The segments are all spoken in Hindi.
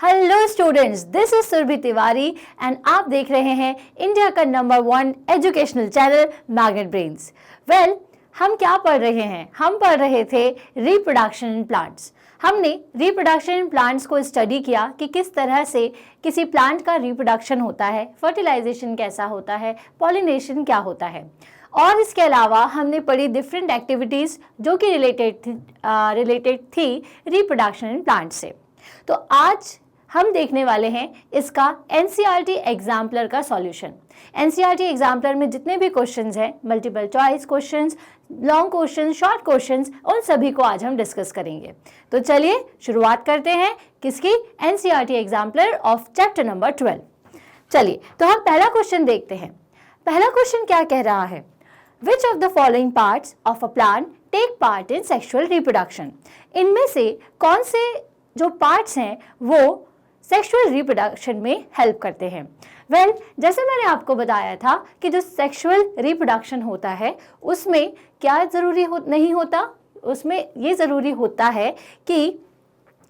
Hello students, this is Surabhi Tiwari and आप देख रहे हैं इंडिया का number 1 educational channel Magnet Brains. Well, हम क्या पढ़ रहे हैं? हम पढ़ रहे थे रिप्रोडक्शन इन प्लांट्स। हमने रिप्रोडक्शन इन प्लांट्स को स्टडी किया कि किस तरह से किसी प्लांट का रिप्रोडक्शन होता है, फर्टिलाइजेशन कैसा होता है, पॉलिनेशन क्या होता है। और इसके अलावा हमने पढ़ी डिफरेंट एक्टिविटीज़ जो कि रिलेटेड थी रिप्रोडक्शन इन प्लांट से। तो आज हम देखने वाले हैं इसका एनसीईआरटी एग्जाम्पलर का सॉल्यूशन। एनसीईआरटी एग्जाम्पलर में जितने भी क्वेश्चंस हैं, multiple choice questions, long questions, short questions, उन सभी को आज हम डिस्कस करेंगे। तो चलिए शुरुआत करते हैं किसकी? NCERT exemplar of chapter number 12। चलिए तो हम पहला क्वेश्चन देखते हैं। पहला क्वेश्चन क्या कह रहा है? Which of the following parts of a plant take part in sexual reproduction? इनमें से कौन से जो पार्ट्स हैं वो सेक्सुअल रिप्रोडक्शन में हेल्प करते हैं? वेल, जैसे मैंने आपको बताया था कि जो सेक्सुअल रिप्रोडक्शन होता है उसमें क्या ज़रूरी नहीं होता, उसमें ये ज़रूरी होता है कि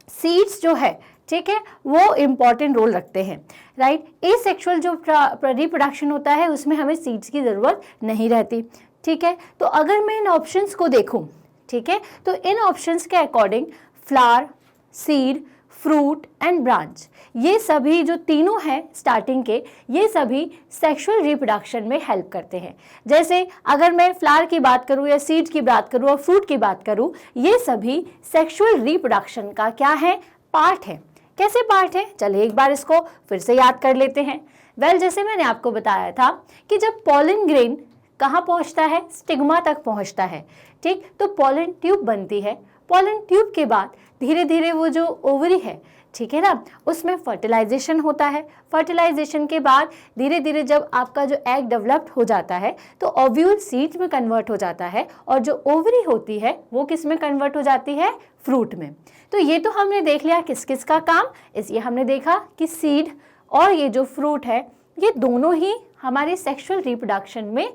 सीड्स जो है, ठीक है, वो इम्पॉर्टेंट रोल रखते हैं, राइट। एसेक्सुअल जो रिप्रोडक्शन होता है उसमें हमें सीड्स की ज़रूरत नहीं रहती, ठीक है। तो अगर मैं इन ऑप्शंस को देखूं, ठीक है, तो इन ऑप्शंस के according flower, seed, fruit and branch, ये सभी जो तीनों हैं स्टार्टिंग के, ये सभी सेक्सुअल रिप्रोडक्शन में हेल्प करते हैं। जैसे अगर मैं फ्लावर की बात करूं या सीड की बात करूं और फ्रूट की बात करूं, ये सभी सेक्सुअल रिप्रोडक्शन का क्या है? पार्ट है। कैसे पार्ट है? चलिए एक बार इसको फिर से याद कर लेते हैं। वेल, जैसे मैंने आपको बताया था कि जब पॉलन ग्रेन कहाँ पहुँचता है? स्टिग्मा तक पहुँचता है, ठीक। तो पॉलन ट्यूब बनती है। पॉलन ट्यूब के बाद धीरे धीरे वो जो ओवरी है, ठीक है ना, उसमें फर्टिलाइजेशन होता है। फर्टिलाइजेशन के बाद धीरे धीरे जब आपका जो एग डेवलप्ड हो जाता है तो ओव्यूल सीड में कन्वर्ट हो जाता है और जो ओवरी होती है वो किस में कन्वर्ट हो जाती है? फ्रूट में। तो ये तो हमने देख लिया किस किस का काम। इसलिए हमने देखा कि सीड और ये जो फ्रूट है ये दोनों ही हमारे सेक्सुअल रिप्रोडक्शन में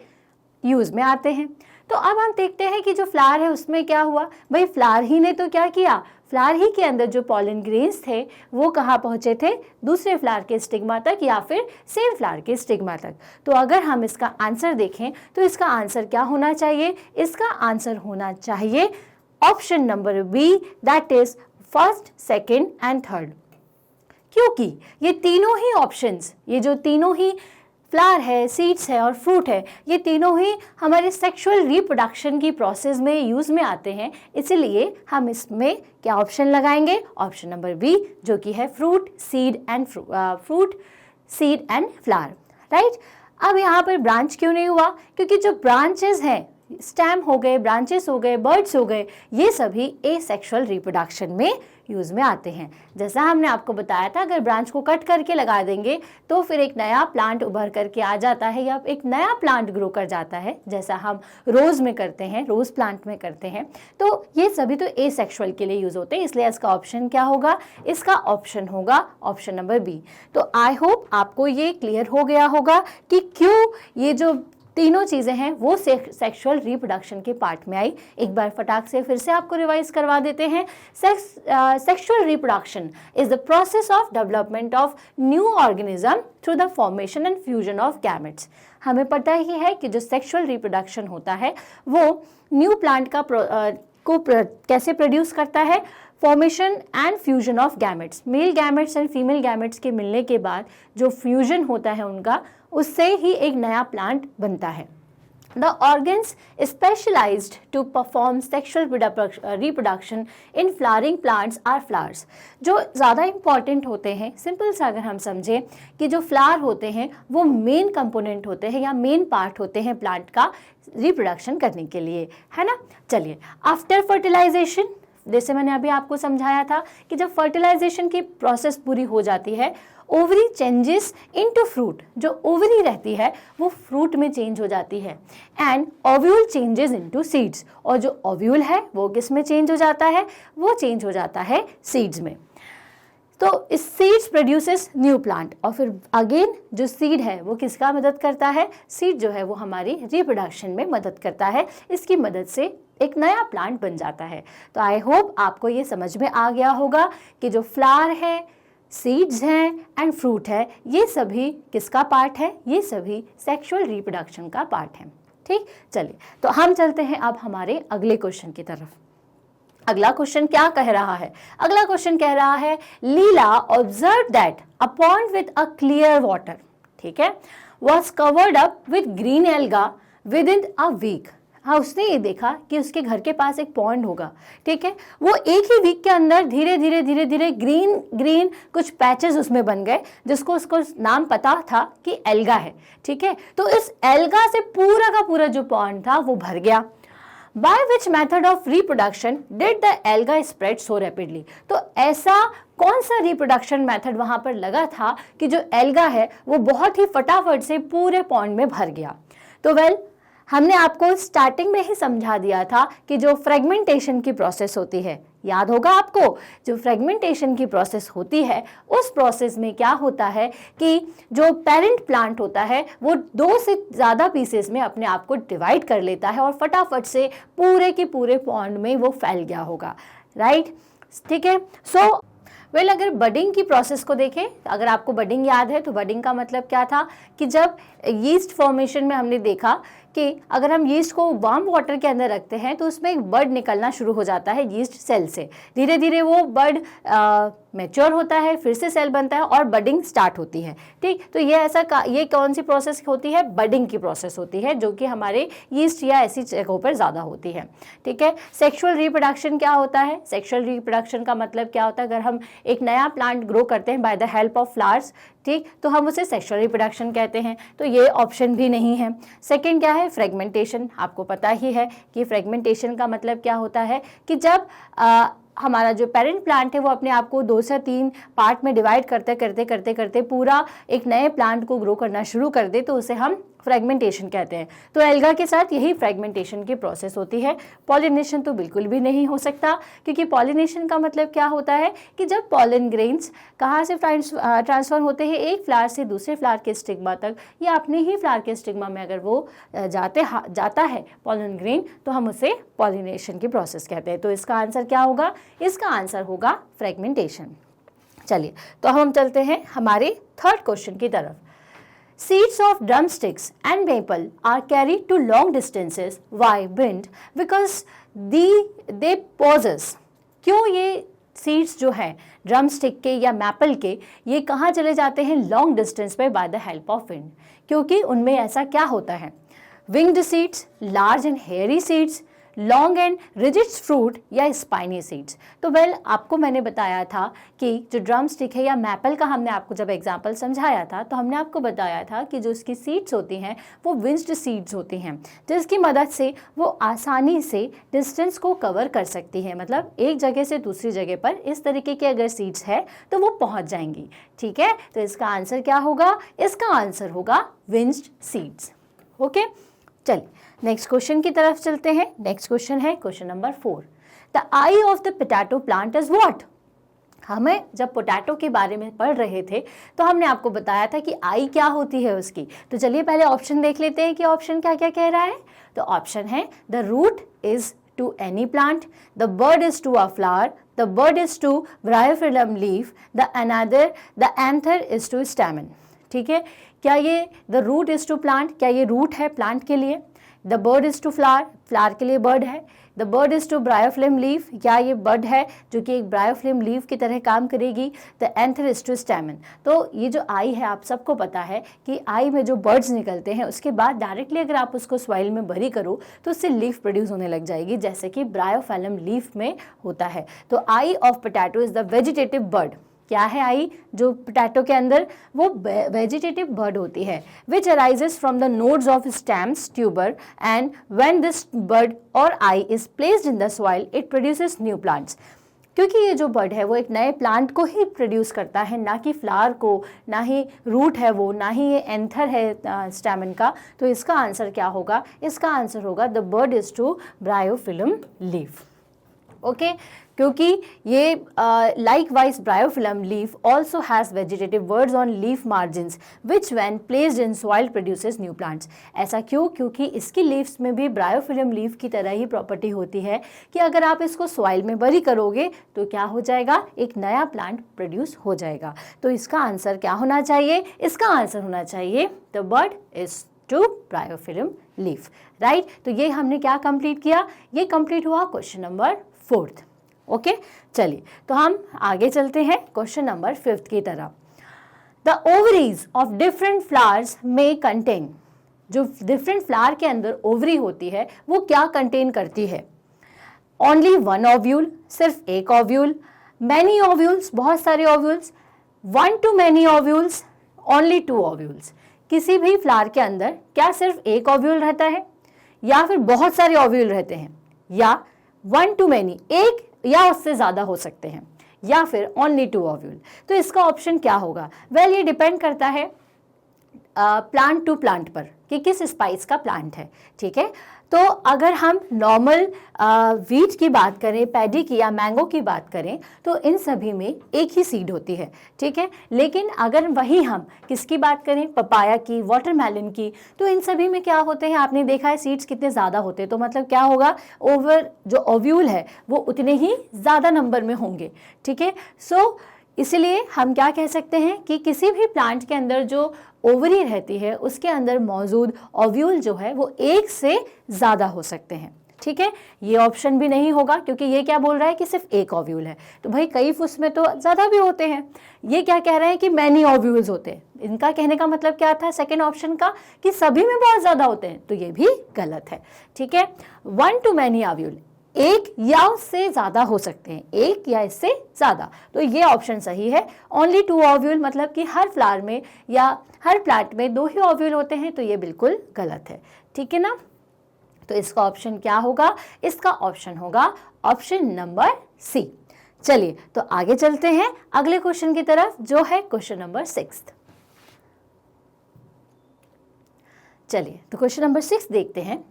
यूज़ में आते हैं। तो अब हम देखते हैं कि जो फ्लावर है उसमें क्या हुआ। भाई, फ्लावर ही ने तो क्या किया? फ्लावर ही के अंदर जो पॉलन ग्रेन्स थे वो कहाँ पहुँचे थे? दूसरे फ्लावर के स्टिग्मा तक या फिर सेम फ्लावर के स्टिग्मा तक। तो अगर हम इसका आंसर देखें तो इसका आंसर क्या होना चाहिए? इसका आंसर होना चाहिए option number B, that is first, second and third. क्योंकि ये तीनों ही ऑप्शंस, ये जो तीनों ही फ्लावर है, सीड्स है और फ्रूट है, ये तीनों ही हमारे सेक्सुअल रिप्रोडक्शन की प्रोसेस में यूज़ में आते हैं। इसीलिए हम इसमें क्या ऑप्शन लगाएंगे? ऑप्शन नंबर बी, जो कि है fruit, seed and flower, right. अब यहाँ पर ब्रांच क्यों नहीं हुआ? क्योंकि जो ब्रांचेस हैं, स्टेम हो गए, ब्रांचेस हो गए, बर्ड्स हो गए, ये सभी एसेक्सुअल रिप्रोडक्शन में यूज़ में आते हैं। जैसा हमने आपको बताया था, अगर ब्रांच को कट करके लगा देंगे तो फिर एक नया प्लांट उभर करके आ जाता है या एक नया प्लांट ग्रो कर जाता है, जैसा हम रोज़ में करते हैं, रोज़ प्लांट में करते हैं। तो ये सभी तो एसेक्सुअल के लिए यूज़ होते हैं, इसलिए इसका ऑप्शन क्या होगा? इसका ऑप्शन होगा ऑप्शन नंबर बी। तो आई होप आपको ये क्लियर हो गया होगा कि क्यों ये जो तीनों चीज़ें हैं वो सेक्सुअल रिप्रोडक्शन के पार्ट में आई। एक बार फटाक से फिर से आपको रिवाइज करवा देते हैं। Sexual reproduction is the process of development of new organism through the formation and fusion of gametes. हमें पता ही है कि जो सेक्सुअल रिप्रोडक्शन होता है वो न्यू प्लांट कैसे प्रोड्यूस करता है? Formation and fusion of gametes, male gametes and female gametes के मिलने के बाद जो फ्यूजन होता है उनका, उससे ही एक नया प्लांट बनता है। The organs specialised to perform sexual reproduction in flowering plants are flowers. जो ज़्यादा इंपॉर्टेंट होते हैं, सिंपल सा अगर हम समझें कि जो फ्लावर होते हैं वो मेन कंपोनेंट होते हैं या मेन पार्ट होते हैं प्लांट का रिप्रोडक्शन करने के लिए, है ना। चलिए, आफ्टर फर्टिलाइजेशन, जैसे मैंने अभी आपको समझाया था कि जब फर्टिलाइजेशन की प्रोसेस पूरी हो जाती है, ओवरी चेंजेस इनटू फ्रूट। जो ओवरी रहती है वो फ्रूट में चेंज हो जाती है and ovule changes into seeds. और जो ओव्यूल है वो किस में चेंज हो जाता है? वो चेंज हो जाता है सीड्स में। तो इस सीड्स प्रोड्यूसेस न्यू प्लांट। और फिर अगेन जो सीड है वो किसका मदद करता है? सीड जो है वो हमारी रिप्रोडक्शन में मदद करता है। इसकी मदद से एक नया प्लांट बन जाता है। तो आई होप आपको ये समझ में आ गया होगा कि जो फ्लावर है, सीड्स हैं एंड फ्रूट है, ये सभी किसका पार्ट है? ये सभी सेक्सुअल रिप्रोडक्शन का पार्ट है। ठीक, चलिए तो हम चलते हैं अब हमारे अगले क्वेश्चन की तरफ। अगला क्वेश्चन क्या कह रहा है? अगला क्वेश्चन कह रहा है Leela observe that a pond with a clear water, ठीक है, was covered up with green alga within a week. हाँ, उसने ये देखा कि उसके घर के पास एक पॉन्ड होगा, ठीक है, वो एक ही वीक के अंदर धीरे धीरे धीरे धीरे ग्रीन ग्रीन कुछ पैचेस उसमें बन गए, जिसको उसको नाम पता था कि एल्गा है, ठीक है। तो इस एल्गा से पूरा का पूरा जो पॉन्ड था वो भर गया। By which method of reproduction did the alga spread so rapidly? तो ऐसा कौन सा रिप्रोडक्शन मेथड वहां पर लगा था कि जो एल्गा है वो बहुत ही फटाफट से पूरे पॉन्ड में भर गया? तो हमने आपको स्टार्टिंग में ही समझा दिया था कि जो फ्रेगमेंटेशन की प्रोसेस होती है, याद होगा आपको, जो फ्रेगमेंटेशन की प्रोसेस होती है उस प्रोसेस में क्या होता है कि जो पेरेंट प्लांट होता है वो 2 से ज़्यादा पीसेस में अपने आप को डिवाइड कर लेता है और फटाफट से पूरे के पूरे पॉन्ड में वो फैल गया होगा, राइट, ठीक है। सो अगर बडिंग की प्रोसेस को देखें, अगर आपको बडिंग याद है तो बडिंग का मतलब क्या था कि जब यीस्ट फॉर्मेशन में हमने देखा कि अगर हम यीस्ट को वार्म वाटर के अंदर रखते हैं तो उसमें एक बड निकलना शुरू हो जाता है यीस्ट सेल से, धीरे धीरे वो बड मैच्योर होता है, फिर से सेल बनता है और बडिंग स्टार्ट होती है, ठीक। तो ये कौन सी प्रोसेस होती है? बडिंग की प्रोसेस होती है, जो कि हमारे यीस्ट या ऐसी जगहों पर ज़्यादा होती है, ठीक है। सेक्सुअल रिप्रोडक्शन क्या होता है? सेक्सुअल रिप्रोडक्शन का मतलब क्या होता है? अगर हम एक नया प्लांट ग्रो करते हैं by the help of flowers, ठीक, तो हम उसे सेक्सुअल रिप्रोडक्शन कहते हैं, तो ये ऑप्शन भी नहीं है। सेकंड क्या है? फ्रेगमेंटेशन। आपको पता ही है कि फ्रेगमेंटेशन का मतलब क्या होता है कि जब हमारा जो पेरेंट प्लांट है वो अपने आप को 2 से 3 पार्ट में डिवाइड करते करते करते करते पूरा एक नए प्लांट को ग्रो करना शुरू कर दे, तो उसे हम फ्रेगमेंटेशन कहते हैं। तो एल्गा के साथ यही फ्रेगमेंटेशन की प्रोसेस होती है। पॉलिनेशन तो बिल्कुल भी नहीं हो सकता, क्योंकि पॉलिनेशन का मतलब क्या होता है कि जब पॉलन ग्रेन्स कहाँ से ट्रांसफर होते हैं, एक फ्लावर से दूसरे फ्लावर के स्टिग्मा तक, या अपने ही फ्लावर के स्टिग्मा में अगर वो जाता है पॉलन ग्रेन, तो हम उसे पॉलिनेशन की प्रोसेस कहते हैं। तो इसका आंसर क्या होगा? इसका आंसर होगा फ्रेगमेंटेशन। चलिए तो हम चलते हैं हमारे थर्ड क्वेश्चन की तरफ। Seeds of drumsticks and maple are carried to long distances. Why wind? Because they possess. क्यों ये सीड्स जो हैं ड्रमस्टिक के या मैपल के, ये कहाँ चले जाते हैं? लॉन्ग डिस्टेंस पे by the help of wind. क्योंकि उनमें ऐसा क्या होता है? Winged seeds, large and hairy seeds, long and rigid fruit या स्पाइनी सीड्स। तो आपको मैंने बताया था कि जो ड्रम स्टिक है या मैपल का हमने आपको जब एग्जांपल समझाया था तो हमने आपको बताया था कि जो इसकी सीड्स होती हैं वो विंज्ड सीड्स होती हैं, जिसकी मदद से वो आसानी से डिस्टेंस को कवर कर सकती है। मतलब एक जगह से दूसरी जगह पर इस तरीके की अगर सीड्स है तो वो पहुँच जाएंगी, ठीक है। तो इसका आंसर क्या होगा? इसका आंसर होगा विंज्ड सीड्स। ओके, चलिए नेक्स्ट क्वेश्चन की तरफ चलते हैं। नेक्स्ट क्वेश्चन है question number 4। The I of the potato plant is what? हमें जब पोटैटो के बारे में पढ़ रहे थे तो हमने आपको बताया था कि आई क्या होती है उसकी। तो चलिए पहले ऑप्शन देख लेते हैं कि ऑप्शन क्या क्या कह रहा है। तो ऑप्शन है the root is to any plant, the bird is to a flower, the bird is to bryophyllum leaf, the anther is to stamen. ठीक है, क्या ये the root is to plant, क्या ये रूट है प्लांट के लिए? The bird is to flower, flower के लिए बर्ड है। The bird is to bryophyllum leaf, क्या ये बर्ड है जो कि एक ब्रायोफ्लेम लीफ की तरह काम करेगी। The anther is to stamen. तो ये जो आई है आप सबको पता है कि आई में जो बर्ड्स निकलते हैं उसके बाद डायरेक्टली अगर आप उसको सॉइल में बरी करो तो उससे लीफ प्रोड्यूस होने लग जाएगी, जैसे कि ब्रायोफिलम लीफ में होता है। तो eye of potato is the vegetative bird. क्या है आई जो पोटैटो के अंदर? वो वेजिटेटिव बर्ड होती है, which arises from the nodes of stems tuber, and when this bird or eye is placed in the soil it produces new plants. क्योंकि ये जो बर्ड है वो एक नए प्लांट को ही प्रोड्यूस करता है, ना कि फ्लावर को, ना ही रूट है वो, ना ही ये एंथर है स्टैमेन का। तो इसका आंसर क्या होगा? इसका आंसर होगा the bird is to bryophyllum leaf. Okay क्योंकि ये likewise bryophyllum leaf also has vegetative words on leaf margins which when placed in soil produces new plants। ऐसा क्यों? क्योंकि इसकी लीव्स में भी ब्रायोफिलम लीफ की तरह ही प्रॉपर्टी होती है कि अगर आप इसको सॉइल में बरी करोगे तो क्या हो जाएगा, एक नया प्लांट प्रोड्यूस हो जाएगा। तो इसका आंसर क्या होना चाहिए? इसका आंसर होना चाहिए the bird is to bryophyllum leaf, right. तो ये हमने क्या कंप्लीट किया? ये कंप्लीट हुआ क्वेश्चन नंबर 4। ओके चलिए तो हम आगे चलते हैं क्वेश्चन नंबर 5 की तरफ। The ovaries of different flowers में कंटेन, जो डिफरेंट फ्लावर के अंदर ओवरी होती है वो क्या कंटेन करती है? ओनली वन ओव्यूल, सिर्फ एक ओव्यूल, मैनी ओव्यूल्स, बहुत सारे ovules, one two many ovules, only 2 ovules. किसी भी फ्लावर के अंदर क्या सिर्फ एक ओव्यूल रहता है या फिर बहुत सारे ओव्यूल रहते हैं, या 1 to many, एक या उससे ज़्यादा हो सकते हैं, या फिर ओनली 2 ओव्यूल। तो इसका ऑप्शन क्या होगा? वेल ये डिपेंड करता है प्लांट टू प्लांट पर कि किस स्पाइस का प्लांट है, ठीक है। तो अगर हम नॉर्मल वीट की बात करें, पैडी की या मैंगो की बात करें तो इन सभी में एक ही सीड होती है, ठीक है। लेकिन अगर वही हम किसकी बात करें, पपाया की, वाटरमेलन की, तो इन सभी में क्या होते हैं, आपने देखा है सीड्स कितने ज़्यादा होते हैं। तो मतलब क्या होगा, ओवर जो ओव्यूल है वो उतने ही ज़्यादा नंबर में होंगे, ठीक है। सो इसलिए हम क्या कह सकते हैं कि किसी भी प्लांट के अंदर जो ओवरी रहती है उसके अंदर मौजूद ओव्यूल जो है वो एक से ज़्यादा हो सकते हैं, ठीक है। ये ऑप्शन भी नहीं होगा क्योंकि ये क्या बोल रहा है कि सिर्फ एक ओव्यूल है। तो भाई कई उसमें तो ज़्यादा भी होते हैं। ये क्या कह रहे हैं कि मैनी ओव्यूल्स होते हैं। इनका कहने का मतलब क्या था सेकेंड ऑप्शन का, कि सभी में बहुत ज़्यादा होते हैं, तो ये भी गलत है, ठीक है। 1 to many ओव्यूल, एक या उससे ज़्यादा हो सकते हैं, एक या इससे ज़्यादा, तो ये ऑप्शन सही है। ओनली 2 ओव्यूल मतलब कि हर फ्लावर में या हर प्लांट में 2 ही ओव्यूल होते हैं, तो ये बिल्कुल गलत है, ठीक है ना। तो इसका ऑप्शन क्या होगा? इसका ऑप्शन होगा ऑप्शन नंबर सी। चलिए तो आगे चलते हैं अगले क्वेश्चन की तरफ जो है क्वेश्चन नंबर 6। चलिए तो क्वेश्चन नंबर 6 देखते हैं।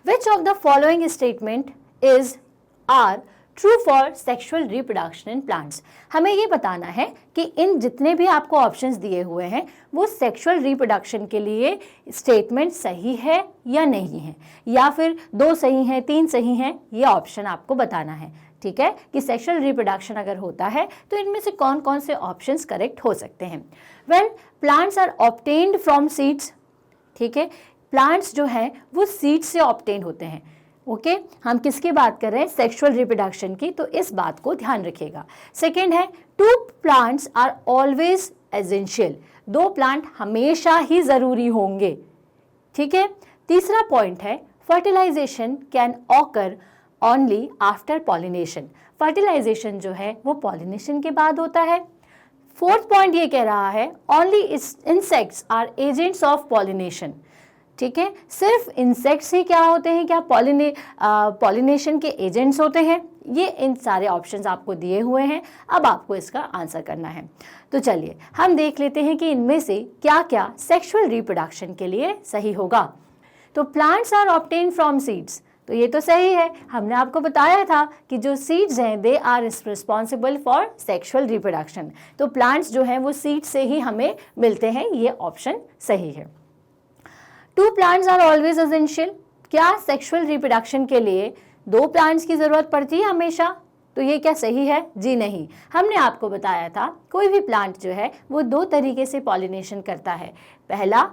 Which of the following statement are true for sexual reproduction in plants. हमें ये बताना है कि इन जितने भी आपको ऑप्शंस दिए हुए हैं वो सेक्सुअल रिप्रोडक्शन के लिए स्टेटमेंट सही है या नहीं है, या फिर 2 सही हैं 3 सही हैं, ये ऑप्शन आपको बताना है, ठीक है, कि सेक्सुअल रिप्रोडक्शन अगर होता है तो इनमें से कौन कौन से ऑप्शंस करेक्ट हो सकते हैं। Well plants are obtained from seeds, ठीक है, प्लांट्स जो हैं वो सीड्स से ऑब्टेन होते हैं। ओके हम किसकी बात कर रहे हैं? सेक्सुअल रिप्रोडक्शन की, तो इस बात को ध्यान रखिएगा। सेकेंड है 2 plants are always essential, 2 plant हमेशा ही ज़रूरी होंगे, ठीक है। तीसरा पॉइंट है fertilisation can occur only after pollination, fertilisation जो है वो पॉलिनेशन के बाद होता है। फोर्थ पॉइंट ये कह रहा है only insects are agents of pollination, ठीक है, सिर्फ इंसेक्ट्स ही क्या होते हैं, क्या पॉलिनेशन के एजेंट्स होते हैं। ये इन सारे ऑप्शंस आपको दिए हुए हैं, अब आपको इसका आंसर करना है। तो चलिए हम देख लेते हैं कि इनमें से क्या क्या सेक्सुअल रिप्रोडक्शन के लिए सही होगा। तो plants are obtain from seeds, तो ये तो सही है, हमने आपको बताया था कि जो सीड्स हैं they are responsible for sexual reproduction, तो प्लांट्स जो हैं वो सीड से ही हमें मिलते हैं, ये ऑप्शन सही है। 2 प्लांट्स आर ऑलवेज एसेंशियल, क्या सेक्सुअल रिप्रोडक्शन के लिए 2 प्लांट्स की ज़रूरत पड़ती है हमेशा? तो ये क्या सही है? जी नहीं, हमने आपको बताया था कोई भी प्लांट जो है वो 2 तरीके से पॉलिनेशन करता है, पहला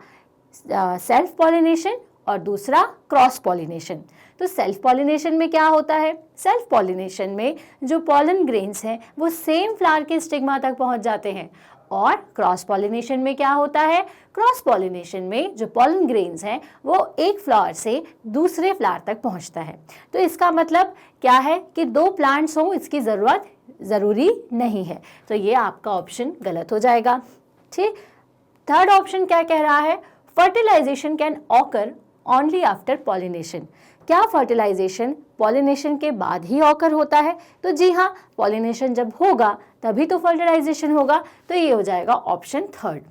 सेल्फ पॉलिनेशन और दूसरा क्रॉस पॉलिनेशन। तो सेल्फ पॉलिनेशन में क्या होता है? सेल्फ पॉलिनेशन में जो पॉलन ग्रेन्स हैं वो सेम फ्लावर के स्टिग्मा तक पहुंच जाते हैं, और क्रॉस पॉलिनेशन में क्या होता है? क्रॉस पॉलिनेशन में जो पॉलन ग्रेन्स हैं वो एक फ्लावर से दूसरे फ्लावर तक पहुंचता है। तो इसका मतलब क्या है कि 2 प्लांट्स हों इसकी ज़रूरत ज़रूरी नहीं है, तो ये आपका ऑप्शन गलत हो जाएगा, ठीक। थर्ड ऑप्शन क्या कह रहा है? Fertilisation can occur only after pollination, क्या फर्टिलाइजेशन पॉलिनेशन के बाद ही ऑकर होता है? तो जी हाँ, पॉलिनेशन जब होगा तभी तो फर्टिलाइजेशन होगा, तो ये हो जाएगा option third.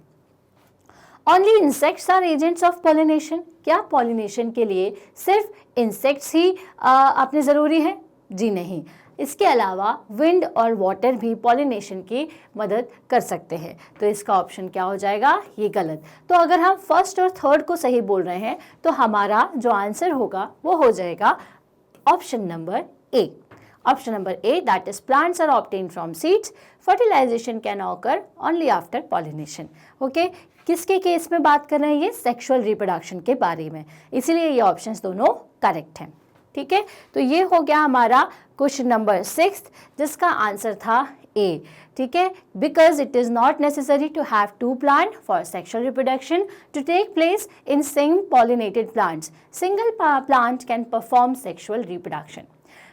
Only insects are agents of pollination, क्या पॉलिनेशन के लिए सिर्फ इंसेक्ट्स ही अपने ज़रूरी हैं? जी नहीं, इसके अलावा विंड और वाटर भी पॉलिनेशन की मदद कर सकते हैं। तो इसका ऑप्शन क्या हो जाएगा, ये गलत। तो अगर हम फर्स्ट और थर्ड को सही बोल रहे हैं तो हमारा जो आंसर होगा वो हो जाएगा option number A. Option number A, that is plants are obtained from seeds. Fertilization can occur only after pollination. Okay? किसके केस में बात कर रहे हैं, ये सेक्सुअल रिप्रोडक्शन के बारे में, इसीलिए ये ऑप्शंस दोनों करेक्ट हैं। ठीक है, तो ये हो गया हमारा क्वेश्चन नंबर 6 जिसका आंसर था ए। ठीक है, because it is not necessary to have two plant for sexual reproduction to take place in same pollinated plants. Single plant can perform sexual reproduction.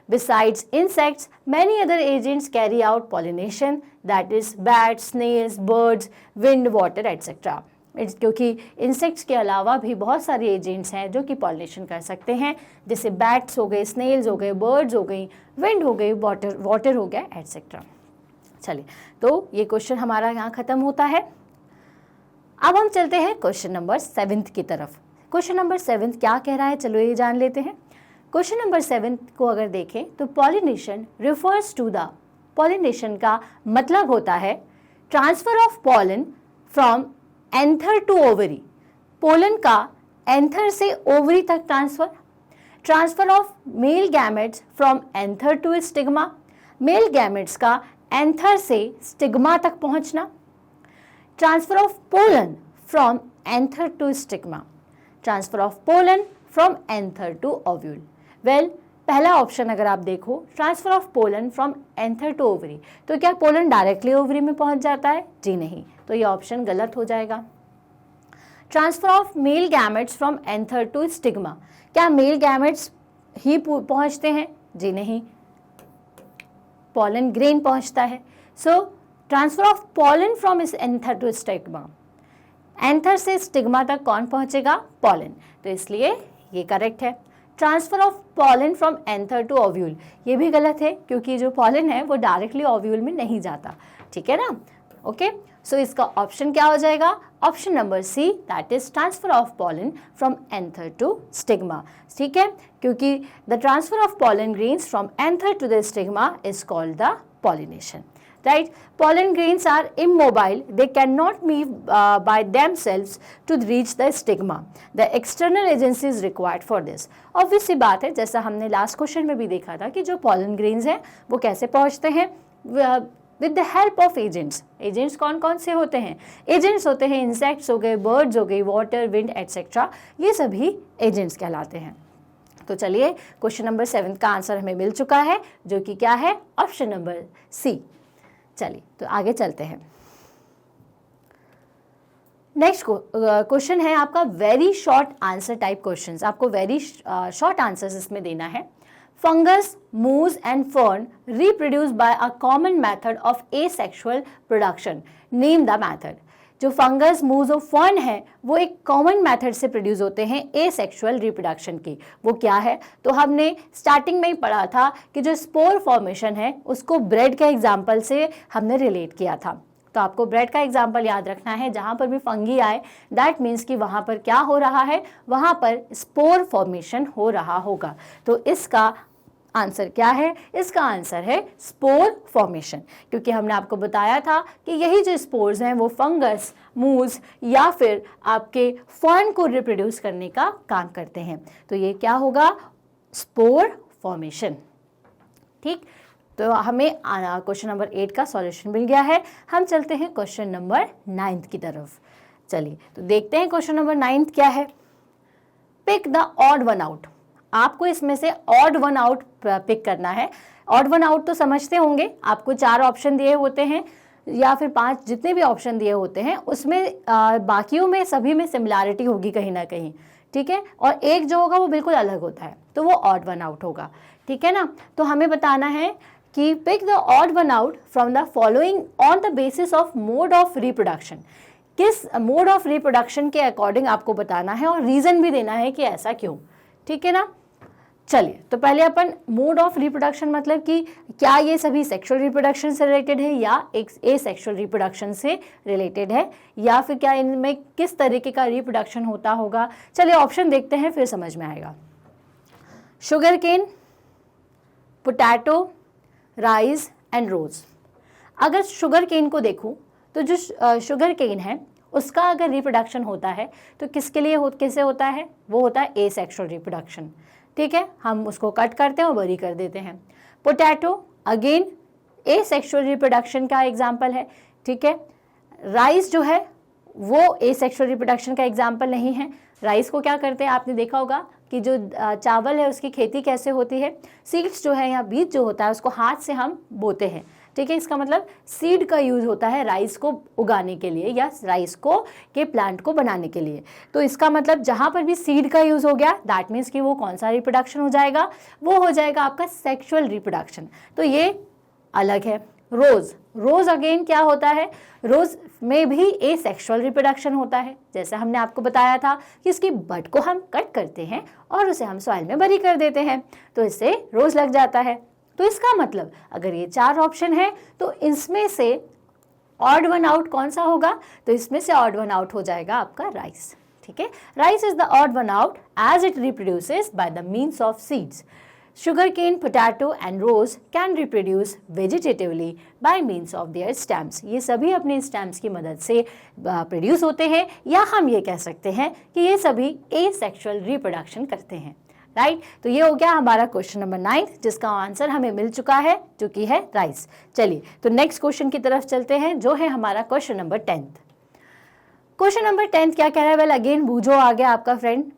Besides insects, many other agents carry out pollination, that is bats, snails, birds, wind, water, etc. क्योंकि इंसेक्ट्स के अलावा भी बहुत सारे एजेंट्स हैं जो कि पॉलिनेशन कर सकते हैं, जैसे बैट्स हो गए, स्नेल्स हो गए, बर्ड्स हो गई, विंड हो गई, वाटर हो गया, एटसेट्रा। चलिए, तो ये क्वेश्चन हमारा यहाँ खत्म होता है। अब हम चलते हैं क्वेश्चन नंबर 7 की तरफ। क्वेश्चन नंबर 7 क्या कह रहा है, चलो ये जान लेते हैं। क्वेश्चन नंबर 7 को अगर देखें तो pollination refers to the, pollination का मतलब होता है transfer of pollen from anther to ovary, pollen का एंथर से ओवरी तक transfer, transfer of male gametes from anther to stigma, male gametes का एंथर से स्टिग्मा तक पहुंचना, transfer of pollen from anther to stigma, transfer of pollen from anther to ovule. Well, पहला ऑप्शन अगर आप देखो, transfer of pollen from anther to ovary, तो क्या पोलन डायरेक्टली ओवरी में पहुंच जाता है? जी नहीं, तो ये ऑप्शन गलत हो जाएगा। Transfer of male gametes from anther to stigma, क्या मेल गैमेट्स ही पहुंचते हैं? जी नहीं, पोलन ग्रेन पहुंचता है। So transfer of pollen from anther to stigma, anther से स्टिग्मा तक कौन पहुंचेगा? पोलन, तो इसलिए ये करेक्ट है। Transfer of pollen from anther to ovule, ये भी गलत है क्योंकि जो पॉलन है वो डायरेक्टली ओव्यूल में नहीं जाता। ठीक है ना, ओके। सो इसका ऑप्शन क्या हो जाएगा? Option number C, that is transfer of pollen from anther to stigma. ठीक है, क्योंकि the transfer of pollen grains from anther to the stigma is called the pollination. Right? Pollen grains are immobile. They cannot move by themselves to reach the stigma. The external agency is required for this. Obvious सी बात है, जैसा हमने लास्ट क्वेश्चन में भी देखा था कि जो pollen grains हैं वो कैसे पहुंचते हैं? With the help of agents. Agents कौन कौन से होते हैं? Agents होते हैं insects हो गए, birds हो गई, water, wind, etc. ये सभी agents कहलाते हैं। तो चलिए, क्वेश्चन नंबर 7 का आंसर हमें मिल चुका है, जो कि क्या है? Option number C. चलिए, तो आगे चलते हैं। नेक्स्ट क्वेश्चन है आपका very short answer type questions. आपको वेरी शॉर्ट आंसर्स इसमें देना है। Fungus, moss and fern reproduce by a common method of asexual production, name the method. जो फंगस, मूज और फर्न है वो एक कॉमन मेथड से प्रोड्यूस होते हैं एसेक्सुअल रिप्रोडक्शन की, वो क्या है? तो हमने स्टार्टिंग में ही पढ़ा था कि जो स्पोर फॉर्मेशन है उसको ब्रेड के एग्जाम्पल से हमने रिलेट किया था। तो आपको ब्रेड का एग्जाम्पल याद रखना है, जहाँ पर भी फंगी आए दैट मीन्स कि वहाँ पर क्या हो रहा है? वहाँ पर स्पोर फॉर्मेशन हो रहा होगा। तो इसका आंसर क्या है? इसका आंसर है स्पोर फॉर्मेशन, क्योंकि हमने आपको बताया था कि यही जो स्पोर्स हैं वो फंगस, मूज या फिर आपके फर्न को रिप्रोड्यूस करने का काम करते हैं। तो ये क्या होगा? Spore formation. ठीक, तो हमें क्वेश्चन नंबर 8 का सॉल्यूशन मिल गया है। हम चलते हैं क्वेश्चन नंबर 9 की तरफ। चलिए, तो देखते हैं क्वेश्चन नंबर 9 क्या है। Pick the odd one out. आपको इसमें से ऑड वन आउट पिक करना है। ऑड वन आउट तो समझते होंगे, आपको 4 ऑप्शन दिए होते हैं या फिर 5, जितने भी ऑप्शन दिए होते हैं उसमें बाकियों में सभी में सिमिलैरिटी होगी कहीं ना कहीं। ठीक है, और एक जो होगा वो बिल्कुल अलग होता है, तो वो ऑड वन आउट होगा। ठीक है ना, तो हमें बताना है कि pick the odd one out from the following on the basis of mode of reproduction. किस मोड ऑफ रिप्रोडक्शन के अकॉर्डिंग आपको बताना है और रीजन भी देना है कि ऐसा क्यों। ठीक है ना, चलिए, तो पहले अपन मोड ऑफ रिप्रोडक्शन मतलब कि क्या ये सभी सेक्सुअल रिप्रोडक्शन से रिलेटेड है या एक एसेक्सुअल रिप्रोडक्शन से रिलेटेड है, या फिर क्या इनमें किस तरीके का रिप्रोडक्शन होता होगा। चलिए ऑप्शन देखते हैं, फिर समझ में आएगा। Sugar cane, potato, rice and rose. अगर शुगर केन को देखूं तो जो शुगर केन है उसका अगर रिप्रोडक्शन होता है तो किसके लिए कैसे होता है, वो होता है एसेक्सुअल रिप्रोडक्शन। ठीक है, हम उसको कट करते हैं और बरी कर देते हैं। पोटैटो अगेन एसेक्सुअल रिप्रोडक्शन का एग्जाम्पल है। ठीक है, राइस जो है वो एसेक्सुअल रिप्रोडक्शन का एग्जाम्पल नहीं है। राइस को क्या करते हैं, आपने देखा होगा कि जो चावल है उसकी खेती कैसे होती है, सीड्स जो है या बीज जो होता है उसको हाथ से हम बोते हैं। ठीक है, इसका मतलब सीड का यूज होता है राइस को उगाने के लिए या राइस को के प्लांट को बनाने के लिए। तो इसका मतलब जहां पर भी सीड का यूज हो गया दैट मीन्स कि वो कौन सा रिप्रोडक्शन हो जाएगा, वो हो जाएगा आपका सेक्सुअल रिप्रोडक्शन। तो ये अलग है। रोज, रोज अगेन क्या होता है, रोज में भी एसेक्सुअल रिप्रोडक्शन होता है। जैसे हमने आपको बताया था कि इसकी बड को हम कट करते हैं और उसे हम सॉइल में बरी कर देते हैं, तो इससे रोज लग जाता है। तो इसका मतलब अगर ये 4 ऑप्शन है तो इसमें से ऑड वन आउट कौन सा होगा, तो इसमें से ऑड वन आउट हो जाएगा आपका राइस। ठीक है, rice is the odd one out as it reproduces by the means of seeds. Sugarcane, potato and rose can reproduce vegetatively by means of their stems. ये सभी अपने स्टेम्स की मदद से प्रोड्यूस होते हैं, या हम ये कह सकते हैं कि ये सभी एसेक्सुअल रिप्रोडक्शन करते हैं। राइट, तो ये हो गया हमारा क्वेश्चन नंबर 9 जिसका आंसर हमें मिल चुका है जो कि है राइस। चलिए तो नेक्स्ट क्वेश्चन की तरफ चलते हैं जो है हमारा क्वेश्चन नंबर 10। क्वेश्चन नंबर 10 क्या कह रहा है, वेल अगेन बूजो आ गया आपका friend.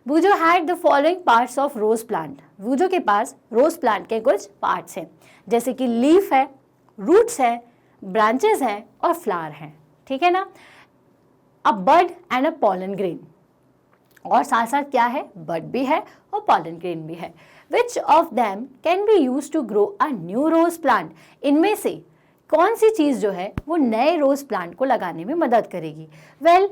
Boojho had the following parts of rose plant. Boojho के पास रोज प्लांट के कुछ पार्ट्स हैं जैसे कि लीफ है, रूट्स है, ब्रांचेस हैं और फ्लावर हैं। ठीक है ना, अ बड एंड अ पॉलन ग्रेन, और साथ साथ क्या है, बड भी है और पॉलन ग्रेन भी है। Which of them can be use to grow a new rose plant. इनमें से कौन सी चीज जो है वो नए रोज प्लांट को लगाने में मदद करेगी। वेल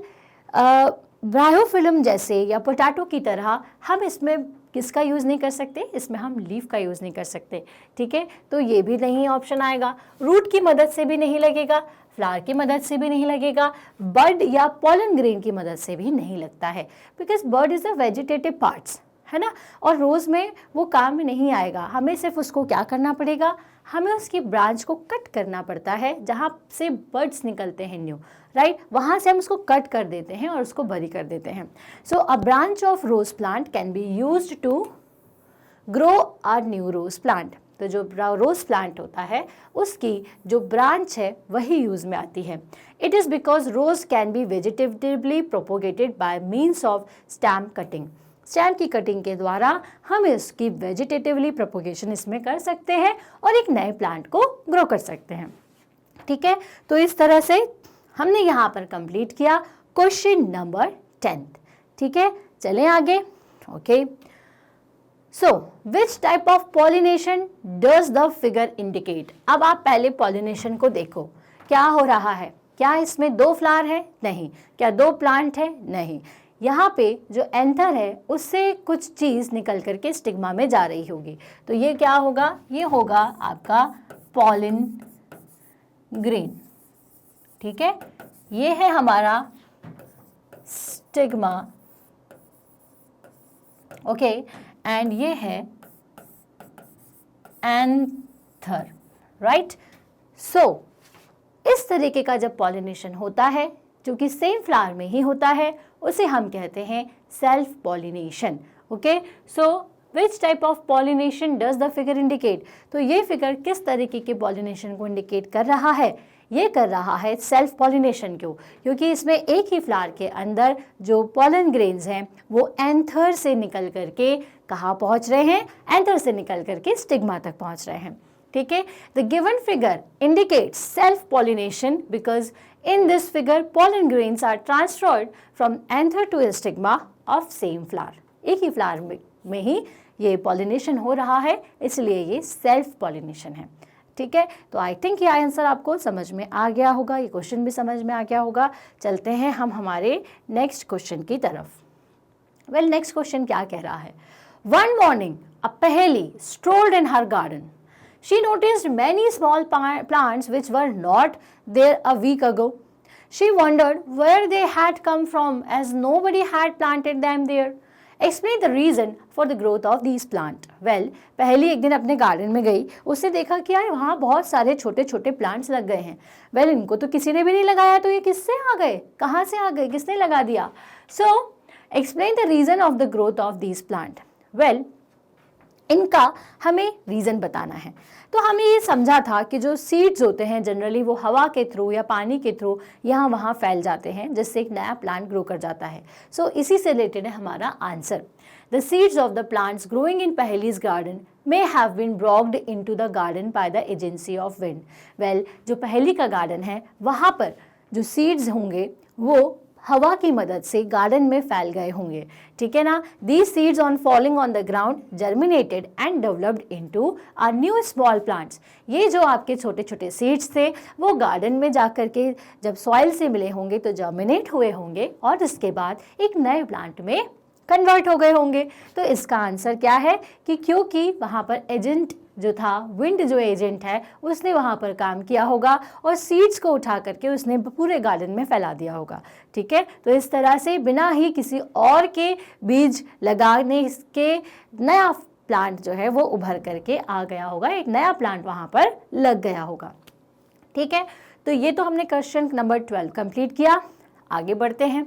ब्रायोफिल्म जैसे या पोटैटो की तरह हम इसमें किसका यूज़ नहीं कर सकते, इसमें हम लीफ का यूज़ नहीं कर सकते। ठीक है, तो ये भी नहीं ऑप्शन आएगा। रूट की मदद से भी नहीं लगेगा, फ्लावर की मदद से भी नहीं लगेगा, बड या पॉलन ग्रेन की मदद से भी नहीं लगता है, because bud is a vegetative parts, है ना। और रोज़ में वो काम में नहीं आएगा, हमें सिर्फ उसको क्या करना पड़ेगा, हमें उसकी ब्रांच को कट करना पड़ता है जहाँ से बर्ड्स निकलते हैं न्यू, राइट, वहाँ से हम उसको कट कर देते हैं और उसको बरी कर देते हैं। So a branch of rose plant can be used to grow a new rose plant. तो जो रोज प्लांट होता है उसकी जो ब्रांच है वही यूज में आती है। It is because rose can be vegetatively propagated by means of stem cutting. Stem की कटिंग के द्वारा हम इसकी वेजिटेटिवली प्रोपोगेशन इसमें कर सकते हैं और एक नए प्लांट को ग्रो कर सकते हैं। ठीक है, तो इस तरह से हमने यहाँ पर कंप्लीट किया क्वेश्चन नंबर 10। ठीक है, चलें आगे। Okay, so which type of pollination does the figure indicate. अब आप पहले पॉलिनेशन को देखो, क्या हो रहा है, क्या इसमें 2 फ्लावर है, नहीं, क्या 2 प्लांट है, नहीं, यहाँ पे जो एंथर है उससे कुछ चीज़ निकल करके स्टिग्मा में जा रही होगी, तो ये क्या होगा, ये होगा आपका पॉलिन ग्रेन। ठीक है, ये है हमारा स्टिग्मा, ओके, एंड ये है एंथर, राइट। सो इस तरीके का जब पॉलिनेशन होता है जो कि सेम फ्लावर में ही होता है उसे हम कहते हैं self pollination. Okay, so which type of pollination does the figure indicate. तो ये फिगर किस तरीके के पॉलिनेशन को इंडिकेट कर रहा है, ये कर रहा है सेल्फ पॉलिनेशन। क्यों, क्योंकि इसमें एक ही फ्लावर के अंदर जो पॉलन ग्रेन्स हैं वो एंथर से निकल करके कहाँ पहुँच रहे हैं, एंथर से निकल करके स्टिग्मा तक पहुँच रहे हैं। ठीक है, the given figure indicates self pollination because in this figure pollen grains are transferred from anther to a stigma of same flower। एक ही फ्लावर में ही ये पॉलिनेशन हो रहा है, इसलिए ये सेल्फ पॉलिनेशन है। ठीक है, तो आई थिंक ये आंसर आपको समझ में आ गया होगा, ये क्वेश्चन भी समझ में आ गया होगा। चलते हैं हम हमारे नेक्स्ट क्वेश्चन की तरफ। वेल नेक्स्ट क्वेश्चन क्या कह रहा है, वन मॉर्निंग अ पहेली strolled in her garden. She noticed many small plants which were not there a week ago. She wondered where they had come from as nobody had planted them there. Explain the reason for the growth of these plant. Well, पहली एक दिन अपने गार्डन में गई, उसने देखा कि यार वहाँ बहुत सारे छोटे छोटे प्लांट्स लग गए हैं। वेल, इनको तो किसी ने भी नहीं लगाया, तो ये किससे आ गए, कहाँ से आ गए, किसने लगा दिया? So explain the reason of the growth of these plant. Well, इनका हमें रीज़न बताना है। तो हमें ये समझा था कि जो सीड्स होते हैं जनरली वो हवा के थ्रू या पानी के थ्रू यहाँ वहाँ फैल जाते हैं, जिससे एक नया प्लांट ग्रो कर जाता है। सो इसी से रिलेटेड है हमारा answer. The seeds of the plants growing in Paheli's garden may have been brought into the garden by the agency of wind। Well, जो पहेली का गार्डन है वहाँ पर जो सीड्स होंगे वो हवा की मदद से गार्डन में फैल गए होंगे, ठीक है ना। These seeds on falling on the ground germinated and developed into a new small plants। ये जो आपके छोटे छोटे सीड्स थे वो गार्डन में जाकर के जब सॉइल से मिले होंगे तो जर्मिनेट हुए होंगे और इसके बाद एक नए प्लांट में कन्वर्ट हो गए होंगे। तो इसका आंसर क्या है कि क्योंकि वहाँ पर एजेंट जो था, विंड जो एजेंट है, उसने वहाँ पर काम किया होगा और सीड्स को उठा करके उसने पूरे गार्डन में फैला दिया होगा, ठीक है। तो इस तरह से बिना ही किसी और के बीज लगाने के नया प्लांट जो है वो उभर करके आ गया होगा, एक नया प्लांट वहाँ पर लग गया होगा, ठीक है। तो ये तो हमने क्वेश्चन नंबर 12 कंप्लीट किया। आगे बढ़ते हैं।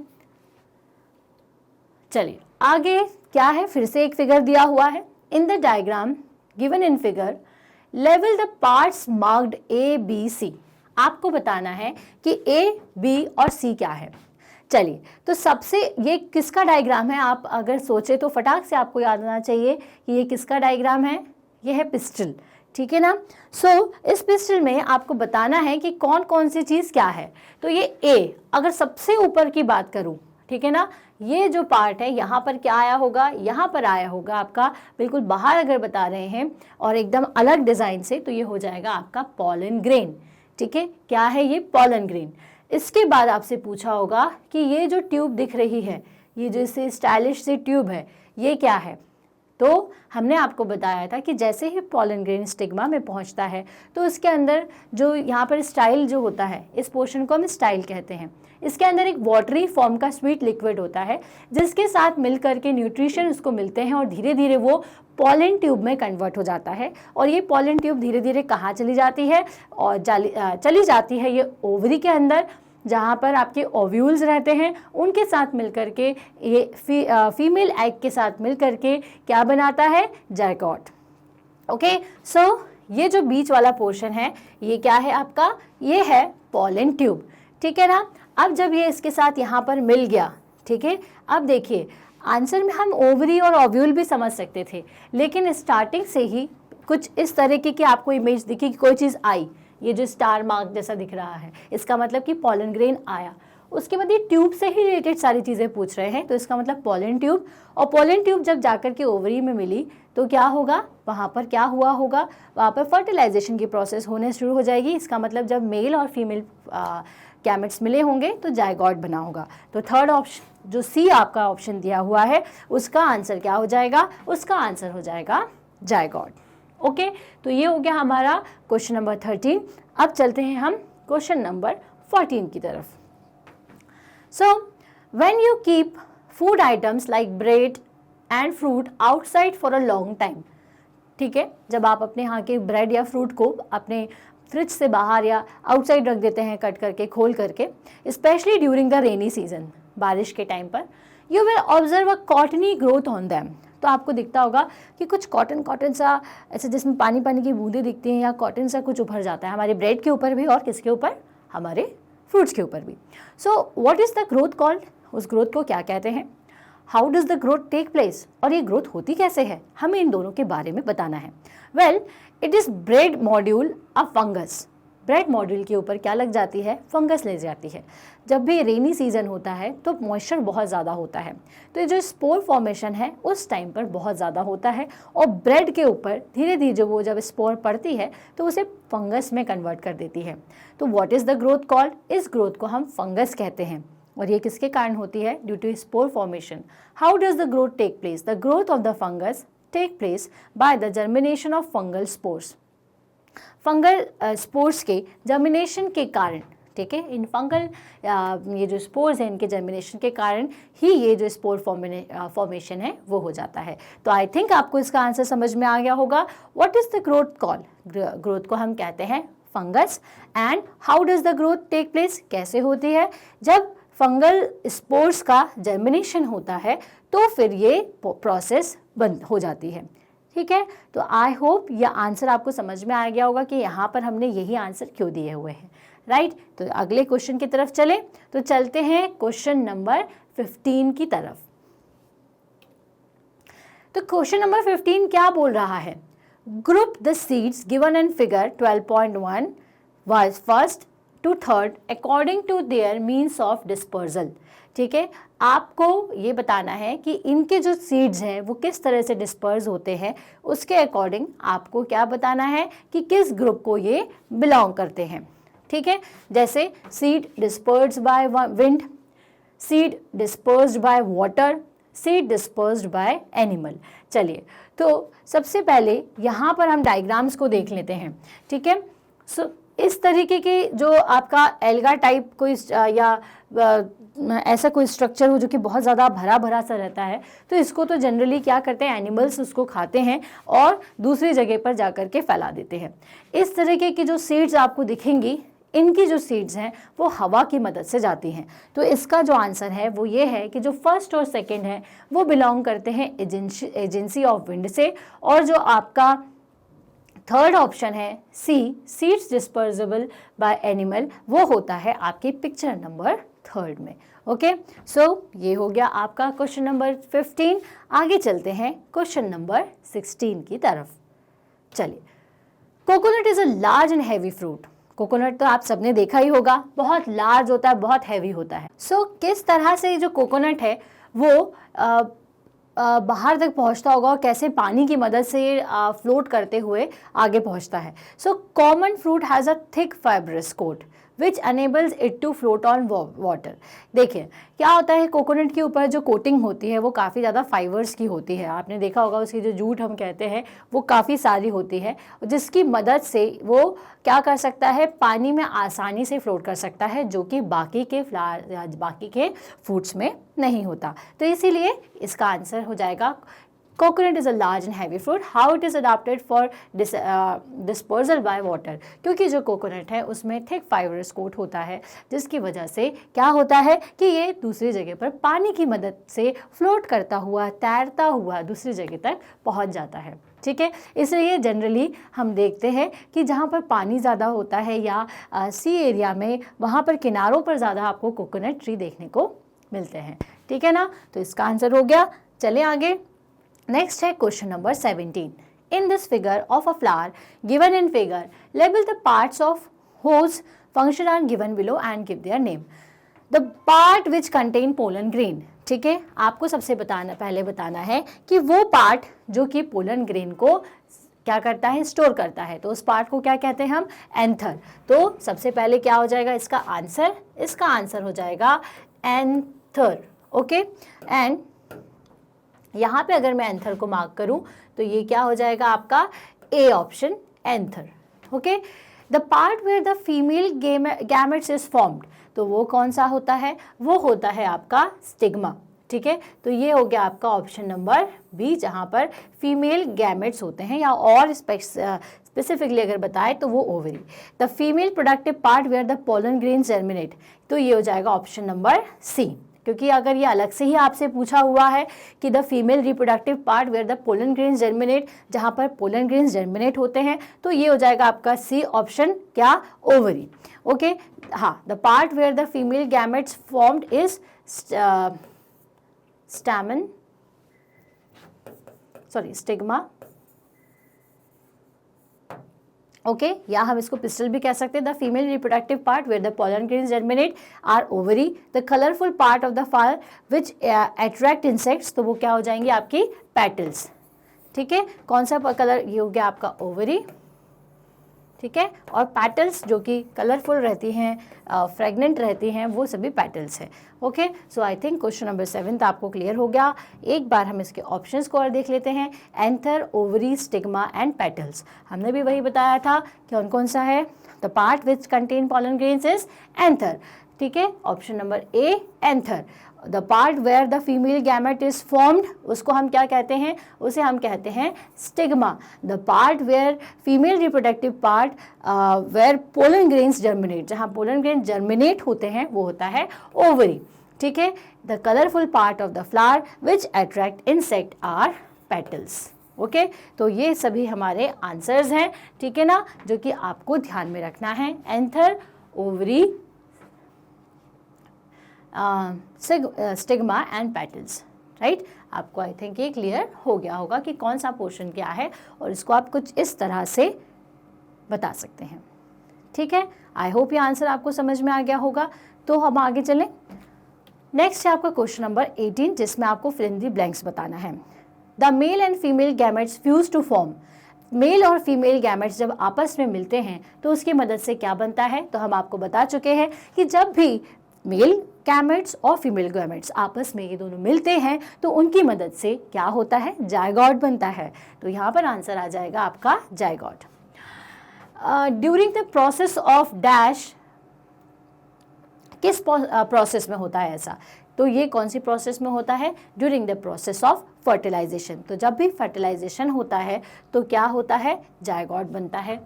चलिए आगे क्या है, फिर से एक फिगर दिया हुआ है। In the diagram given in figure लेवल the parts marked A B C. आपको बताना है कि ए बी और सी क्या है। चलिए, तो सबसे ये किसका डायग्राम है, आप अगर सोचे तो फटाक से आपको याद आना चाहिए कि ये किसका डायग्राम है। ये है पिस्टल, ठीक है ना। सो इस पिस्टल में आपको बताना है कि कौन कौन सी चीज़ क्या है। तो ये ए, अगर सबसे ऊपर की बात करूं, ठीक है ना, ये जो पार्ट है यहाँ पर क्या आया होगा, यहाँ पर आया होगा आपका बिल्कुल बाहर अगर बता रहे हैं और एकदम अलग डिज़ाइन से, तो ये हो जाएगा आपका पॉलन ग्रेन, ठीक है। क्या है ये, पॉलन ग्रेन। इसके बाद आपसे पूछा होगा कि ये जो ट्यूब दिख रही है, ये जैसे स्टाइलिश सी ट्यूब है, ये क्या है। तो हमने आपको बताया था कि जैसे ही पॉलन ग्रेन स्टिग्मा में पहुंचता है तो उसके अंदर जो यहाँ पर स्टाइल जो होता है, इस पोर्शन को हम स्टाइल कहते हैं। इसके अंदर एक वाटरी फॉर्म का स्वीट लिक्विड होता है जिसके साथ मिलकर के न्यूट्रिशन उसको मिलते हैं और धीरे धीरे वो पॉलन ट्यूब में कन्वर्ट हो जाता है। और ये पॉलन ट्यूब धीरे धीरे कहाँ चली जाती है, और चली जाती है ये ओवरी के अंदर, जहाँ पर आपके ओव्यूल्स रहते हैं, उनके साथ मिलकर के ये फीमेल एग के साथ मिलकर के क्या बनाता है, जायगोट। ओके, सो ये जो बीच वाला पोर्शन है ये क्या है आपका, ये है पॉलन ट्यूब, ठीक है ना। अब जब ये इसके साथ यहाँ पर मिल गया, ठीक है, अब देखिए आंसर में हम ओवरी और ओव्यूल भी समझ सकते थे, लेकिन स्टार्टिंग से ही कुछ इस तरीके की आपको इमेज दिखी कि कोई चीज़ आई, ये जो स्टार मार्क जैसा दिख रहा है, इसका मतलब कि पॉलन ग्रेन आया। उसके बाद ये ट्यूब से ही रिलेटेड सारी चीज़ें पूछ रहे हैं, तो इसका मतलब पॉलन ट्यूब। और पॉलन ट्यूब जब जाकर के ओवरी में मिली तो क्या होगा, वहाँ पर क्या हुआ होगा, वहाँ पर फर्टिलाइजेशन की प्रोसेस होने शुरू हो जाएगी। इसका मतलब जब मेल और फीमेल गैमेट्स मिले होंगे तो जायगोट बना होगा। तो थर्ड ऑप्शन जो सी आपका ऑप्शन दिया हुआ है उसका आंसर क्या हो जाएगा, उसका आंसर हो जाएगा जायगोट। ओके, तो ये हो गया हमारा क्वेश्चन नंबर 13। अब चलते हैं हम क्वेश्चन नंबर 14 की तरफ। So when you keep food items like bread and fruit outside for a long time, ठीक है, जब आप अपने यहाँ के ब्रेड या फ्रूट को अपने फ्रिज से बाहर या आउटसाइड रख देते हैं, कट करके खोल करके, specially during the rainy season, बारिश के टाइम पर, you will observe a cottony growth on them. तो आपको दिखता होगा कि कुछ कॉटन सा ऐसे जिसमें पानी पानी की बूंदें दिखती हैं या कॉटन सा कुछ उभर जाता है हमारे ब्रेड के ऊपर भी और किसके ऊपर, हमारे फ्रूट्स के ऊपर भी। So what is the growth called, उस ग्रोथ को क्या कहते हैं, how does the growth take place, और ये ग्रोथ होती कैसे है, हमें इन दोनों के बारे में बताना है। Well, it is bread module a fungus. Bread module के ऊपर क्या लग जाती है, फंगस ले जाती है। जब भी रेनी सीजन होता है तो मॉइस्चर बहुत ज़्यादा होता है, तो ये जो स्पोर फॉर्मेशन है उस टाइम पर बहुत ज़्यादा होता है और ब्रेड के ऊपर धीरे धीरे वो जब स्पोर पड़ती है तो उसे फंगस में कन्वर्ट कर देती है। तो what is the growth called, इस ग्रोथ को हम फंगस कहते हैं। और ये किसके कारण होती है, due to spore formation. How does the growth take place, the growth of the fungus take place by the germination of fungal spores. Fungal spores के जर्मिनेशन के कारण, ठीक है। इन फंगल ये जो स्पोर्स हैं इनके जर्मिनेशन के कारण ही ये जो स्पोर फॉर्मेशन है वो हो जाता है। तो आई थिंक आपको इसका आंसर समझ में आ गया होगा। What is the growth call? Growth को हम कहते हैं fungus. And how does the growth take place? कैसे होती है? जब फंगल स्पोर्स का जर्मिनेशन होता है तो फिर ये प्रोसेस बंद हो जाती है, ठीक है। तो आई होप यह आंसर आपको समझ में आ गया होगा कि यहाँ पर हमने यही आंसर क्यों दिए हुए हैं, राइट। तो अगले क्वेश्चन की तरफ चले, तो चलते हैं क्वेश्चन नंबर 15 की तरफ। तो क्वेश्चन नंबर 15 क्या बोल रहा है? Group the seeds given in figure 12.1 was first to third according to their means of dispersal, ठीक है। आपको ये बताना है कि इनके जो सीड्स हैं वो किस तरह से डिस्पर्स होते हैं, उसके अकॉर्डिंग आपको क्या बताना है कि किस ग्रुप को ये बिलोंग करते हैं, ठीक है। जैसे seed dispersed by wind, seed dispersed by water, seed dispersed by animal. चलिए, तो सबसे पहले यहाँ पर हम डायग्राम्स को देख लेते हैं, ठीक है। सो इस तरीके के जो आपका एल्गा टाइप कोई या ऐसा कोई स्ट्रक्चर हो जो कि बहुत ज़्यादा भरा भरा सा रहता है, तो इसको तो जनरली क्या करते हैं, एनिमल्स उसको खाते हैं और दूसरी जगह पर जा कर के फैला देते हैं। इस तरीके की जो सीड्स आपको दिखेंगी, इनकी जो सीड्स हैं वो हवा की मदद से जाती हैं। तो इसका जो आंसर है वो ये है कि जो फर्स्ट और सेकंड है वो बिलोंग करते हैं एजेंसी ऑफ विंड से, और जो आपका थर्ड ऑप्शन है सी, सीड्स डिस्पर्सिबल बाय एनिमल, वो होता है आपके पिक्चर नंबर 3 में। ओके, सो ये हो गया आपका क्वेश्चन नंबर 15। आगे चलते हैं क्वेश्चन नंबर 16 की तरफ। चलिए, coconut is a large and heavy fruit. Coconut तो आप सबने देखा ही होगा, बहुत लार्ज होता है, बहुत हैवी होता है। सो किस तरह से जो कोकोनट है वो बाहर तक पहुंचता होगा और कैसे पानी की मदद से फ्लोट करते हुए आगे पहुंचता है। So common fruit has a thick fibrous coat which enables it to float on water. देखिए क्या होता है, कोकोनट के ऊपर जो कोटिंग होती है वो काफ़ी ज़्यादा फाइबर्स की होती है। आपने देखा होगा उसकी जो जूट हम कहते हैं वो काफ़ी सारी होती है, जिसकी मदद से वो क्या कर सकता है, पानी में आसानी से फ्लोट कर सकता है, जो कि बाकी के फ्रूट्स में नहीं होता। तो इसीलिए इसका आंसर हो जाएगा coconut is a large and heavy fruit. How it is adopted for dispersal by water, क्योंकि जो कोकोनट है उसमें थिक फाइबरस कोट होता है, जिसकी वजह से क्या होता है कि ये दूसरी जगह पर पानी की मदद से फ्लोट करता हुआ, तैरता हुआ दूसरी जगह तक पहुंच जाता है, ठीक है। इसलिए जनरली हम देखते हैं कि जहाँ पर पानी ज़्यादा होता है या सी एरिया में, वहाँ पर किनारों पर ज़्यादा आपको कोकोनट ट्री देखने को मिलते हैं, ठीक है ना। तो इसका आंसर हो गया। चले आगे, नेक्स्ट है question number 17। In this figure of a flower given in figure label the parts of whose function are given below and give their name. The part which contain pollen grain, ठीक है। आपको सबसे पहले बताना है कि वो पार्ट जो कि पोलन ग्रेन को क्या करता है, स्टोर करता है। तो उस पार्ट को क्या कहते हैं हम, एंथर। तो सबसे पहले क्या हो जाएगा इसका आंसर हो जाएगा एंथर, ओके। एंड यहाँ पे अगर मैं एंथर को मार्क करूँ तो ये क्या हो जाएगा आपका A option, anther, okay. The part where the female gametes is formed, तो वो कौन सा होता है, वो होता है आपका स्टिग्मा, ठीक है। तो ये हो गया आपका ऑप्शन नंबर बी, जहाँ पर फीमेल गैमेट्स होते हैं, या और स्पेसिफिकली अगर बताएं तो वो ovary. The female productive part where the pollen grain germinate, तो ये हो जाएगा ऑप्शन नंबर सी, क्योंकि अगर ये अलग से ही आपसे पूछा हुआ है कि the female reproductive part where the pollen grains germinate, जहाँ पर पोलन ग्रेन्स जर्मिनेट होते हैं, तो ये हो जाएगा आपका सी ऑप्शन, क्या, ओवरी, ओके। हाँ, the part where the female gametes formed is stigma, okay, या हम इसको पिस्टल भी कह सकते हैं। The female reproductive part where the pollen grains germinate are ovary. The colourful part of the flower which attract insects, तो वो क्या हो जाएंगे आपकी पेटल्स, ठीक है। कौन सा कलर, ये हो गया आपका ओवरी, ठीक है। और पेटल्स जो कि कलरफुल रहती हैं, फ्रेगनेंट रहती हैं, वो सभी पेटल्स हैं, okay. So I think question number 7 आपको क्लियर हो गया। एक बार हम इसके ऑप्शंस को और देख लेते हैं। Anther, ovary, stigma and petals, हमने भी वही बताया था कि कौन कौन सा है, the part which contain pollen grains is anther, ठीक है, option number A anther. The part where the female gamete is formed, उसको हम क्या कहते हैं, उसे हम कहते हैं stigma. The part where female reproductive part where pollen grains germinate, जहाँ पोलन ग्रेन जर्मिनेट होते हैं वो होता है ओवरी, ठीक है। The colourful part of the flower which attract insect are petals. Okay, तो ये सभी हमारे आंसर्स हैं, ठीक है ना, जो कि आपको ध्यान में रखना है। Anther, ovary, stigma and petals, right. आपको आई थिंक ये क्लियर हो गया होगा कि कौन सा पोर्शन क्या है, और इसको आप कुछ इस तरह से बता सकते हैं, ठीक है। आई होप ये आंसर आपको समझ में आ गया होगा। तो हम आगे चलें। नेक्स्ट है आपका क्वेश्चन नंबर 18, जिसमें आपको फिल इन द ब्लैंक्स बताना है। The male and female gametes fuse to form, male और फीमेल गैमेट्स जब आपस में मिलते हैं तो उसकी मदद से क्या बनता है। तो हम आपको बता चुके हैं कि जब भी मेल गैमेट्स और फीमेल गैमेट्स आपस में ये दोनों मिलते हैं तो उनकी मदद से क्या होता है, जायगोट बनता है। तो यहाँ पर आंसर आ जाएगा आपका zygote. During the process of dash, किस प्रोसेस में होता है ऐसा, तो ये कौन सी प्रोसेस में होता है, during the process of fertilisation. तो जब भी फर्टिलाइजेशन होता है तो क्या होता है, जायगोट बनता है।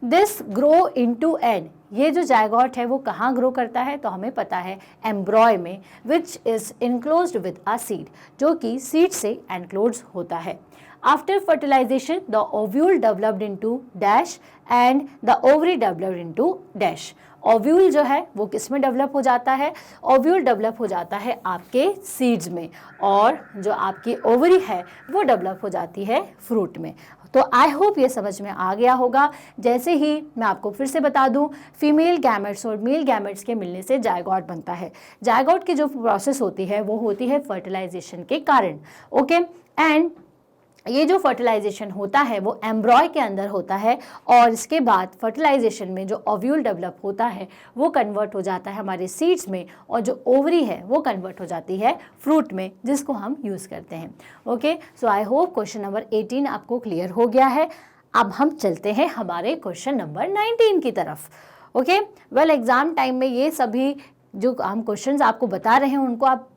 दिस ग्रो इनटू एन, ये जो जायगोट है वो कहाँ ग्रो करता है, तो हमें पता है एम्ब्रॉय में, which is enclosed with a seed, जो कि सीड से एनक्लोज्ड होता है। After fertilisation the ovule developed into dash and the ovary developed into dash. Ovule जो है वो किस में डेवलप हो जाता है, ओव्यूल डेवलप हो जाता है आपके सीड्स में, और जो आपकी ओवरी है वो डेवलप हो जाती है फ्रूट में। तो आई होप ये समझ में आ गया होगा। जैसे ही मैं आपको फिर से बता दूं, फीमेल गैमेट्स और मेल गैमेट्स के मिलने से जायगोट बनता है। जायगोट की जो प्रोसेस होती है वो होती है फर्टिलाइजेशन के कारण, ओके। एंड ये जो फर्टिलाइजेशन होता है वो एम्ब्रॉय के अंदर होता है, और इसके बाद फर्टिलाइजेशन में जो ओव्यूल डेवलप होता है वो कन्वर्ट हो जाता है हमारे सीड्स में, और जो ओवरी है वो कन्वर्ट हो जाती है फ्रूट में, जिसको हम यूज़ करते हैं। Okay, so I hope question number 18 आपको क्लियर हो गया है। अब हम चलते हैं हमारे क्वेश्चन नंबर 19 की तरफ। ओके, वेल एग्ज़ाम टाइम में ये सभी जो हम क्वेश्चंस आपको बता रहे हैं उनको आप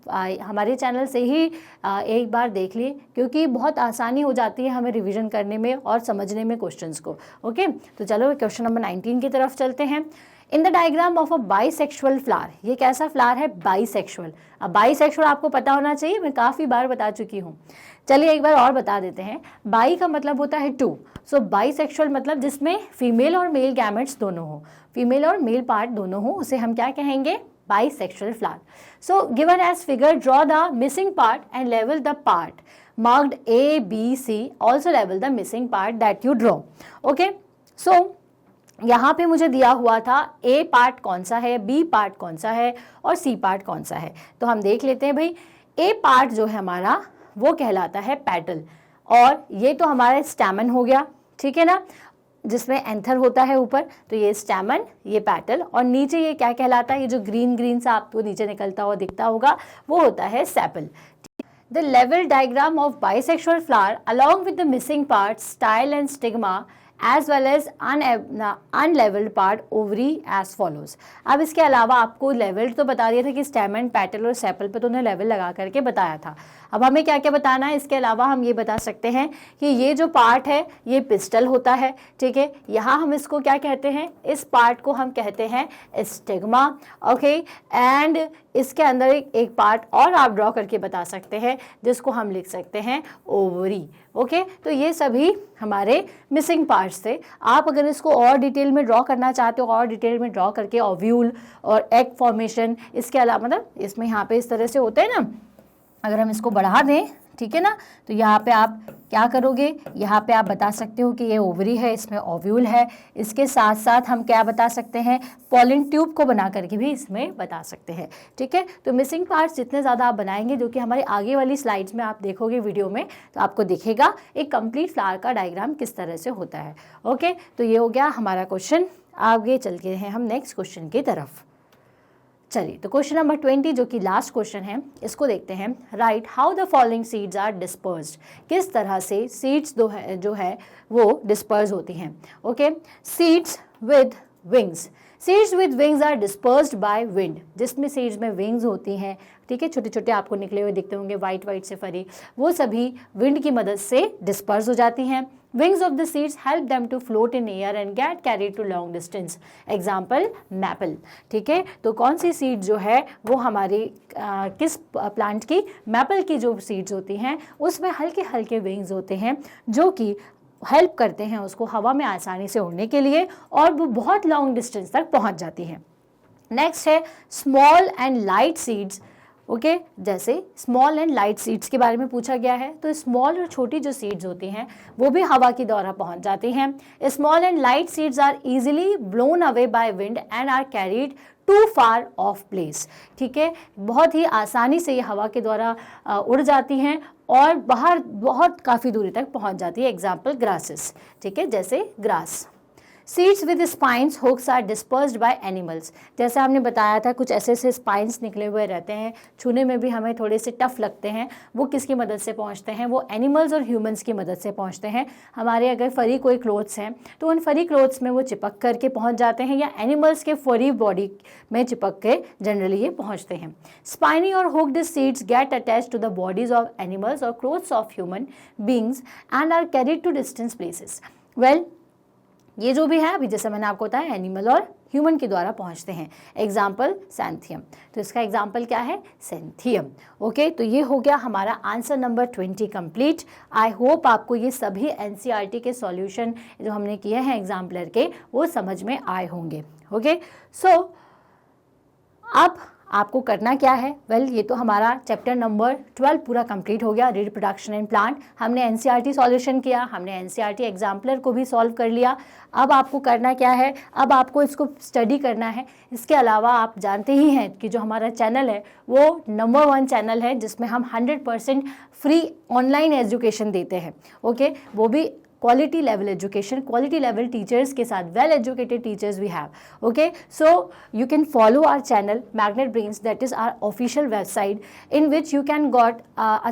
हमारे चैनल से ही एक बार देख लिए, क्योंकि बहुत आसानी हो जाती है हमें रिवीजन करने में और समझने में क्वेश्चंस को। ओके, तो चलो क्वेश्चन नंबर 19 की तरफ चलते हैं। इन the diagram of a bisexual flower, ये कैसा फ्लावर है, बाइसेक्सुअल। अब बाइसेक्सुअल आपको पता होना चाहिए, मैं काफ़ी बार बता चुकी हूँ। चलिए एक बार और बता देते हैं। बाई का मतलब होता है टू, सो बाइसेक्सुअल मतलब जिसमें फीमेल और मेल गैमेट्स दोनों हो, फीमेल और मेल पार्ट दोनों हो, उसे हम क्या कहेंगे, bisexual flower. So given as figure, draw the missing part and level the part marked A, B, C. Also level the missing part that you draw. Okay. So यहाँ पे मुझे दिया हुआ था A पार्ट कौन सा है, B पार्ट कौन सा है और C पार्ट कौन सा है। तो हम देख लेते हैं भाई। A पार्ट जो है हमारा वो कहलाता है पेटल, और ये तो हमारा स्टैमन हो गया, ठीक है ना, जिसमें एंथर होता है ऊपर, तो ये स्टैमन, ये पेटल, और नीचे ये क्या कहलाता है, ये जो ग्रीन ग्रीन सा आपको नीचे निकलता हुआ दिखता होगा वो होता है सेपल। द लेवल diagram of bisexual flower along with the missing part, style and stigma as well as unlabelled part ovary as follows. अब इसके अलावा आपको लेवल तो बता दिया था कि स्टैमन, पेटल और सेपल पे तो उन्हें लेवल लगा करके बताया था। अब हमें क्या क्या बताना है, इसके अलावा हम ये बता सकते हैं कि ये जो पार्ट है ये पिस्टल होता है, ठीक है। यहाँ हम इसको क्या कहते हैं, इस पार्ट को हम कहते हैं स्टिग्मा, ओके। एंड इसके अंदर एक पार्ट और आप ड्रॉ करके बता सकते हैं, जिसको हम लिख सकते हैं ओवरी, ओके। तो ये सभी हमारे मिसिंग पार्ट्स थे। आप अगर इसको और डिटेल में ड्रॉ करना चाहते हो, और डिटेल में ड्रॉ करके ओव्यूल और एग फॉर्मेशन, इसके अलावा मतलब इसमें यहाँ पे इस तरह से होते हैं ना, अगर हम इसको बढ़ा दें, ठीक है ना, तो यहाँ पे आप क्या करोगे, यहाँ पे आप बता सकते हो कि ये ओवरी है, इसमें ओव्यूल है। इसके साथ साथ हम क्या बता सकते हैं, पॉलन ट्यूब को बना करके भी इसमें बता सकते हैं, ठीक है। तो मिसिंग पार्ट्स जितने ज़्यादा आप बनाएंगे, जो कि हमारी आगे वाली स्लाइड्स में आप देखोगे वीडियो में, तो आपको दिखेगा एक कंप्लीट फ्लावर का डायग्राम किस तरह से होता है। ओके, तो ये हो गया हमारा क्वेश्चन। आगे चल के हैं हम नेक्स्ट क्वेश्चन की तरफ। चलिए, तो क्वेश्चन नंबर 20 जो कि लास्ट क्वेश्चन है, इसको देखते हैं। Right how the following seeds are dispersed, किस तरह से सीड्स जो है वो डिस्पर्स होती हैं। Okay, seeds with wings. Seeds with wings are dispersed by wind, जिसमें सीड्स में विंग्स होती हैं, ठीक है, छोटे छोटे आपको निकले हुए दिखते होंगे वाइट वाइट से फरी, वो सभी विंड की मदद से डिस्पर्स हो जाती हैं। Wings of the seeds help them to float in air and get carried to long distance. Example, maple. ठीक है, तो कौन सी सीड जो है वो हमारी किस प्लांट की, मैपल की जो सीड्स होती हैं उसमें हल्के हल्के विंग्स होते हैं जो कि हेल्प करते हैं उसको हवा में आसानी से उड़ने के लिए, और वो बहुत लॉन्ग डिस्टेंस तक पहुंच जाती हैं। नेक्स्ट है small and light seeds. Okay, जैसे स्मॉल एंड लाइट सीड्स के बारे में पूछा गया है, तो स्मॉल और छोटी जो सीड्स होती हैं वो भी हवा के द्वारा पहुंच जाती हैं। Small and light seeds are easily blown away by wind and are carried to far off place. ठीक है, बहुत ही आसानी से ये हवा के द्वारा उड़ जाती हैं और बाहर बहुत काफ़ी दूरी तक पहुंच जाती है। एग्जाम्पल ग्रासेस, ठीक है, जैसे grass. Seeds with spines hooks are dispersed by animals. जैसे हमने बताया था कुछ ऐसे ऐसे स्पाइंस निकले हुए रहते हैं, छूने में भी हमें थोड़े से टफ लगते हैं, वो किसकी मदद से पहुंचते हैं, वो एनिमल्स और ह्यूमंस की मदद से पहुंचते हैं। हमारे अगर फरी कोई क्लोथ्स हैं तो उन फरी क्लोथ्स में वो चिपक करके पहुंच जाते हैं, या एनिमल्स के फरी बॉडी में चिपक के जनरली ये पहुँचते हैं। स्पाइनी और hooked seeds get attach to the bodies of animals और clothes of human beings and are carried to distance places. Well, ये जो भी है अभी जैसे मैंने आपको बताया एनिमल और ह्यूमन के द्वारा पहुंचते हैं। एग्जाम्पल सैंथियम, तो इसका एग्जाम्पल क्या है, सैंथियम। ओके, तो ये हो गया हमारा answer number 20 complete. I hope आपको ये सभी एनसीईआरटी के सॉल्यूशन जो हमने किए हैं एग्जाम्पलर के वो समझ में आए होंगे। ओके, सो अब आपको करना क्या है, वेल ये तो हमारा चैप्टर नंबर 12 पूरा कंप्लीट हो गया, रिप्रोडक्शन इन प्लांट। हमने एनसीईआरटी सॉल्यूशन किया, हमने एनसीईआरटी एग्जाम्पलर को भी सॉल्व कर लिया। अब आपको करना क्या है, अब आपको इसको स्टडी करना है। इसके अलावा आप जानते ही हैं कि जो हमारा चैनल है वो नंबर 1 चैनल है जिसमें हम 100% फ्री ऑनलाइन एजुकेशन देते हैं। ओके, वो भी quality level education, quality level teachers के साथ, well educated teachers we have. Okay, so you can follow our channel Magnet Brains, that is our official website in which you can got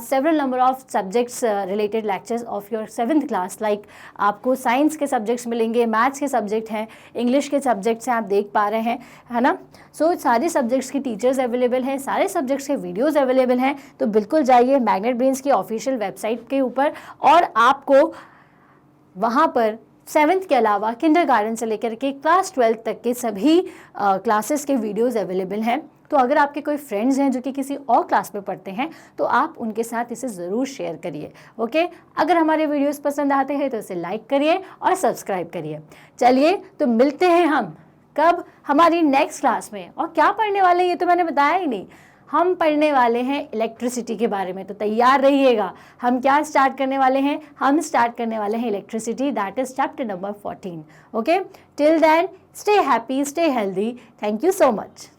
several number of subjects related lectures of your 7th class. Like आपको साइंस के सब्जेक्ट्स मिलेंगे, मैथ्स के सब्जेक्ट हैं, इंग्लिश के सब्जेक्ट्स हैं, आप देख पा रहे हैं, है ना। सो सारे सब्जेक्ट्स की टीचर्स अवेलेबल हैं, सारे सब्जेक्ट्स के वीडियोज़ अवेलेबल हैं। तो बिल्कुल जाइए मैग्नेट ब्रेन्स की ऑफिशियल वेबसाइट के ऊपर, और आपको वहाँ पर 7th के अलावा किंडरगार्टन से लेकर के क्लास 12 तक के सभी क्लासेस के वीडियोज़ अवेलेबल हैं। तो अगर आपके कोई फ्रेंड्स हैं जो कि किसी और क्लास में पढ़ते हैं तो आप उनके साथ इसे ज़रूर शेयर करिए। ओके, अगर हमारे वीडियोस पसंद आते हैं तो इसे लाइक करिए और सब्सक्राइब करिए। चलिए, तो मिलते हैं हम कब, हमारी नेक्स्ट क्लास में। और क्या पढ़ने वाले हैं ये तो मैंने बताया ही नहीं, हम पढ़ने वाले हैं इलेक्ट्रिसिटी के बारे में। तो तैयार रहिएगा, हम क्या स्टार्ट करने वाले हैं, हम स्टार्ट करने वाले हैं electricity, that is chapter number 14। Okay, till then stay happy, stay healthy, thank you so much.